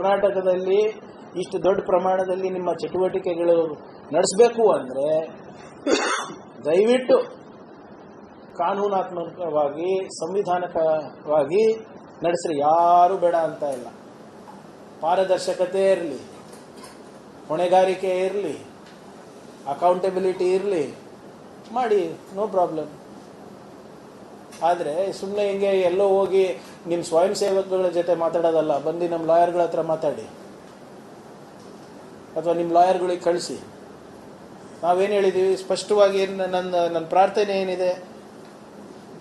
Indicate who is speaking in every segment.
Speaker 1: ಕರ್ನಾಟಕದಲ್ಲಿ ಇಷ್ಟು ದೊಡ್ಡ ಪ್ರಮಾಣದಲ್ಲಿ ನಿಮ್ಮ ಚಟುವಟಿಕೆಗಳು ನಡೆಸಬೇಕು ಅಂದರೆ ದಯವಿಟ್ಟು ಕಾನೂನಾತ್ಮಕವಾಗಿ ಸಂವಿಧಾನಕವಾಗಿ ನಡೆಸ್ರಿ. ಯಾರೂ ಬೇಡ ಅಂತ ಇಲ್ಲ. ಪಾರದರ್ಶಕತೆ ಇರಲಿ, ಹೊಣೆಗಾರಿಕೆ ಇರಲಿ, ಅಕೌಂಟಬಿಲಿಟಿ ಇರಲಿ, ಮಾಡಿ, ನೋ ಪ್ರಾಬ್ಲಮ್. ಆದರೆ ಸುಮ್ಮನೆ ಹಿಂಗೆ ಎಲ್ಲೋ ಹೋಗಿ ನಿಮ್ಮ ಸ್ವಯಂ ಸೇವಕಗಳ ಜೊತೆ ಮಾತಾಡೋದಲ್ಲ, ಬಂದು ನಮ್ಮ ಲಾಯರ್ಗಳ ಹತ್ರ ಮಾತಾಡಿ ಅಥವಾ ನಿಮ್ಮ ಲಾಯರ್ಗಳಿಗೆ ಕಳಿಸಿ. ನಾವೇನು ಹೇಳಿದ್ದೀವಿ ಸ್ಪಷ್ಟವಾಗಿ, ನನ್ನ ಪ್ರಾರ್ಥನೆ ಏನಿದೆ,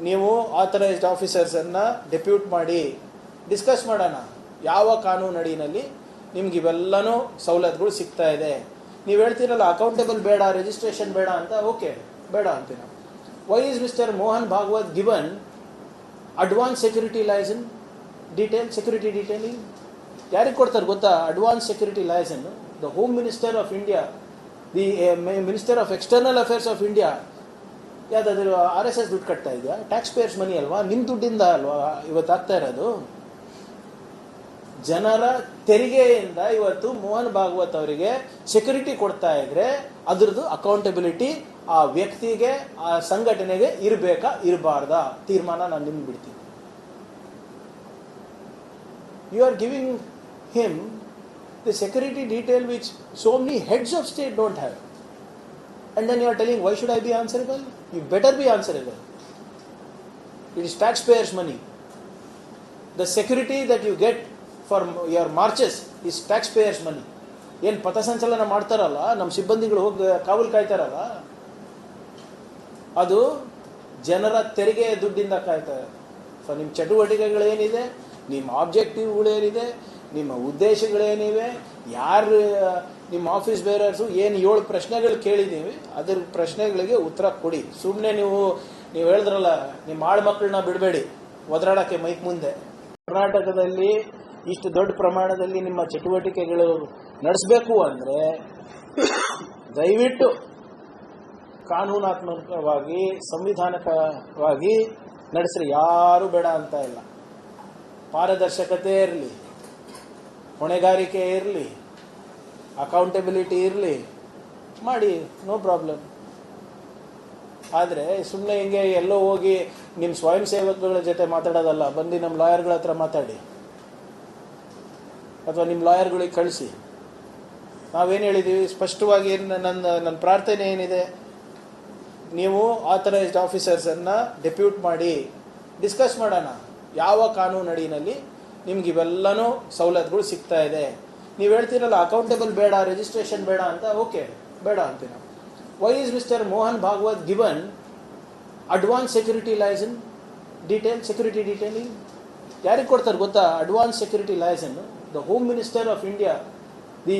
Speaker 1: ನೀವು ಆಥರೈಸ್ಡ್ ಆಫೀಸರ್ಸನ್ನು ಡೆಪ್ಯೂಟ್ ಮಾಡಿ ಡಿಸ್ಕಸ್ ಮಾಡೋಣ. ಯಾವ ಕಾನೂನು ಅಡಿನಲ್ಲಿ ನಿಮ್ಗೆ ಇವೆಲ್ಲನೂ ಸವಲತ್ತುಗಳು ಸಿಗ್ತಾ ಇದೆ. ನೀವು ಹೇಳ್ತೀರಲ್ಲ ಅಕೌಂಟೇಬಲ್ ಬೇಡ, ರಿಜಿಸ್ಟ್ರೇಷನ್ ಬೇಡ ಅಂತ, ಓಕೆ ಬೇಡ ಅಂತೀವಿ. Why is mister Mohan Bhagwat given advance security licence security detailing? ಯಾರಿಗೆ ಕೊಡ್ತಾರೆ ಗೊತ್ತಾ advance security licence? The home minister of India, the minister of external affairs of India. ಯಾವುದಾದ್ರೂ RSS ದುಡ್ಡು ಕಟ್ತಾ ಇದೆಯಾ? ಟ್ಯಾಕ್ಸ್ ಪೇಯರ್ಸ್ ಮನಿ ಅಲ್ವಾ, ನಿಮ್ಮ ದುಡ್ಡಿಂದ ಅಲ್ವಾ ಇವತ್ತು ಆಗ್ತಾ ಇರೋದು? ಜನರ ತೆರಿಗೆಯಿಂದ ಇವತ್ತು ಮೋಹನ್ ಭಾಗವತ್ ಅವರಿಗೆ ಸೆಕ್ಯೂರಿಟಿ ಕೊಡ್ತಾ ಇದ್ರೆ ಅದ್ರದ್ದು ಅಕೌಂಟಬಿಲಿಟಿ ಆ ವ್ಯಕ್ತಿಗೆ, ಆ ಸಂಘಟನೆಗೆ ಇರಬೇಕಾ ಇರಬಾರ್ದಾ ತೀರ್ಮಾನ ನಾನು ನಿಮ್ಗೆ ಬಿಡ್ತೀನಿ. You are giving him the security detail which so many heads of state don't have, and then you are telling why should I be answerable? You better be answerable. It is taxpayers' money. The security that you get for your marches is taxpayers' money. ಏನು ಪಥಸಂಚಲನ ಮಾಡ್ತಾರಲ್ಲ ನಮ್ಮ ಸಿಬ್ಬಂದಿಗಳು ಹೋಗಿ ಕಾವಲು ಕಾಯ್ತಾರಲ್ಲ, ಅದು ಜನರ ತೆರಿಗೆ ದುಡ್ಡಿಂದ ಕಾಯ್ತಾರೆ. ಸೊ ನಿಮ್ಮ ಚಟುವಟಿಕೆಗಳೇನಿದೆ, ನಿಮ್ಮ ಆಬ್ಜೆಕ್ಟಿವ್ಗಳೇನಿದೆ, ನಿಮ್ಮ ಉದ್ದೇಶಗಳೇನಿವೆ, ಯಾರು ನಿಮ್ಮ ಆಫೀಸ್ ಬೇರರ್ಸು ಏನು 7 ಪ್ರಶ್ನೆಗಳು ಕೇಳಿದ್ದೀವಿ ಅದರ ಪ್ರಶ್ನೆಗಳಿಗೆ ಉತ್ತರ ಕೊಡಿ. ಸುಮ್ಮನೆ ನೀವು ಹೇಳಿದ್ರಲ್ಲ ನಿಮ್ಮ ಆಳು ಮಕ್ಕಳನ್ನ ಬಿಡಬೇಡಿ ಒದರಾಡೋಕ್ಕೆ ಮೈಕ್ ಮುಂದೆ. ಕರ್ನಾಟಕದಲ್ಲಿ ಇಷ್ಟು ದೊಡ್ಡ ಪ್ರಮಾಣದಲ್ಲಿ ನಿಮ್ಮ ಚಟುವಟಿಕೆಗಳು ನಡೆಸಬೇಕು ಅಂದರೆ ದಯವಿಟ್ಟು ಕಾನೂನಾತ್ಮಕವಾಗಿ ಸಂವಿಧಾನಕವಾಗಿ ನಡೆಸ್ರಿ. ಯಾರೂ ಬೇಡ ಅಂತ ಇಲ್ಲ. ಪಾರದರ್ಶಕತೆ ಇರಲಿ, ಹೊಣೆಗಾರಿಕೆ ಇರಲಿ, ಅಕೌಂಟಬಿಲಿಟಿ ಇರಲಿ, ಮಾಡಿ, ನೋ ಪ್ರಾಬ್ಲಮ್. ಆದರೆ ಸುಮ್ಮನೆ ಹಿಂಗೆ ಎಲ್ಲೋ ಹೋಗಿ ನಿಮ್ಮ ಸ್ವಯಂ ಸೇವಕಗಳ ಜೊತೆ ಮಾತಾಡೋದಲ್ಲ, ಬಂದು ನಮ್ಮ ಲಾಯರ್ಗಳ ಹತ್ರ ಮಾತಾಡಿ ಅಥವಾ ನಿಮ್ಮ ಲಾಯರ್ಗಳಿಗೆ ಕಳಿಸಿ. ನಾವೇನು ಹೇಳಿದ್ದೀವಿ ಸ್ಪಷ್ಟವಾಗಿ, ನನ್ನ ಪ್ರಾರ್ಥನೆ ಏನಿದೆ, ನೀವು ಆಥರೈಸ್ಡ್ ಆಫೀಸರ್ಸನ್ನು ಡೆಪ್ಯೂಟ್ ಮಾಡಿ ಡಿಸ್ಕಸ್ ಮಾಡೋಣ. ಯಾವ ಕಾನೂನು ಅಡಿನಲ್ಲಿ ನಿಮ್ಗೆ ಇವೆಲ್ಲನೂ ಸವಲತ್ತುಗಳು ಸಿಗ್ತಾ ಇದೆ. ನೀವು ಹೇಳ್ತೀರಲ್ಲ ಅಕೌಂಟೇಬಲ್ ಬೇಡ, ರಿಜಿಸ್ಟ್ರೇಷನ್ ಬೇಡ ಅಂತ, ಓಕೆ ಬೇಡ ಅಂತೀವಿ. Why is mister Mohan Bhagwat given advance security licence security detailing? ಯಾರಿಗೆ ಕೊಡ್ತಾರೆ ಗೊತ್ತಾ advance security licence? The home minister of India, the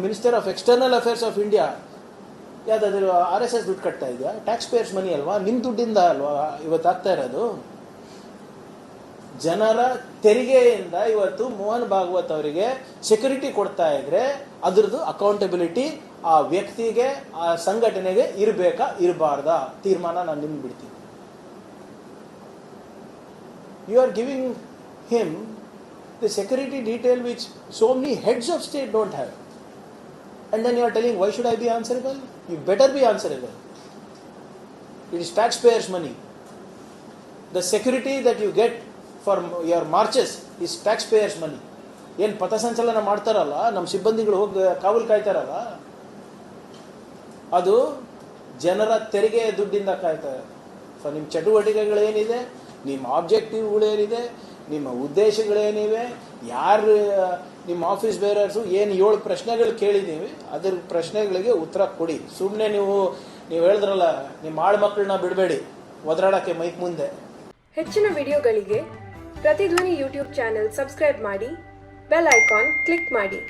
Speaker 1: minister of external affairs of India. ಯಾವುದಾದ್ರೂ RSS ದುಡ್ಡು ಕಟ್ತಾ ಇದೆಯಾ? ಟ್ಯಾಕ್ಸ್ ಪೇಯರ್ಸ್ ಮನಿ ಅಲ್ವಾ, ನಿಮ್ಮ ದುಡ್ಡಿಂದ ಅಲ್ವಾ ಇವತ್ತು ಆಗ್ತಾ ಇರೋದು? ಜನರ ತೆರಿಗೆಯಿಂದ ಇವತ್ತು ಮೋಹನ್ ಭಾಗವತ್ ಅವರಿಗೆ ಸೆಕ್ಯೂರಿಟಿ ಕೊಡ್ತಾ ಇದ್ರೆ ಅದ್ರದ್ದು ಅಕೌಂಟಬಿಲಿಟಿ ಆ ವ್ಯಕ್ತಿಗೆ, ಆ ಸಂಘಟನೆಗೆ ಇರಬೇಕಾ ಇರಬಾರ್ದಾ ತೀರ್ಮಾನ ನಾನು ನಿಮ್ಗೆ ಬಿಡ್ತೀನಿ. You are giving him the security detail which so many heads of state don't have, and then you are telling why should I be answerable? You better be answerable. It is taxpayers' money. The security that you get for your marches is taxpayers' money. ಏನು ಪಥಸಂಚಲನ ಮಾಡ್ತಾರಲ್ಲ ನಮ್ಮ ಸಿಬ್ಬಂದಿಗಳು ಹೋಗಿ ಕಾವಲು ಕಾಯ್ತಾರಲ್ಲ, ಅದು ಜನರ ತೆರಿಗೆ ದುಡ್ಡಿಂದ ಕಾಯ್ತಾರೆ. ಸೊ ನಿಮ್ಮ ಚಟುವಟಿಕೆಗಳೇನಿದೆ, ನಿಮ್ಮ ಆಬ್ಜೆಕ್ಟಿವ್ಗಳೇನಿದೆ, ನಿಮ್ಮ ಉದ್ದೇಶಗಳೇನಿವೆ, ಯಾರು ನಿಮ್ಮ ಆಫೀಸ್ ಬೇರರ್ಸು ಏನು 7 ಪ್ರಶ್ನೆಗಳು ಕೇಳಿದ್ದೀವಿ ಅದರ ಪ್ರಶ್ನೆಗಳಿಗೆ ಉತ್ತರ ಕೊಡಿ. ಸುಮ್ಮನೆ ನೀವು ಹೇಳಿದ್ರಲ್ಲ ನಿಮ್ಮ ಆಳು ಮಕ್ಕಳನ್ನ ಬಿಡಬೇಡಿ ಒದರಾಡೋಕ್ಕೆ ಮೈಕ್ ಮುಂದೆ.
Speaker 2: ಹೆಚ್ಚಿನ ವಿಡಿಯೋಗಳಿಗೆ ಪ್ರತಿಧ್ವನಿ ಯೂಟ್ಯೂಬ್ ಚಾನೆಲ್ ಸಬ್ಸ್ಕ್ರೈಬ್ ಮಾಡಿ, ಬೆಲ್ ಐಕಾನ್ ಕ್ಲಿಕ್ ಮಾಡಿ.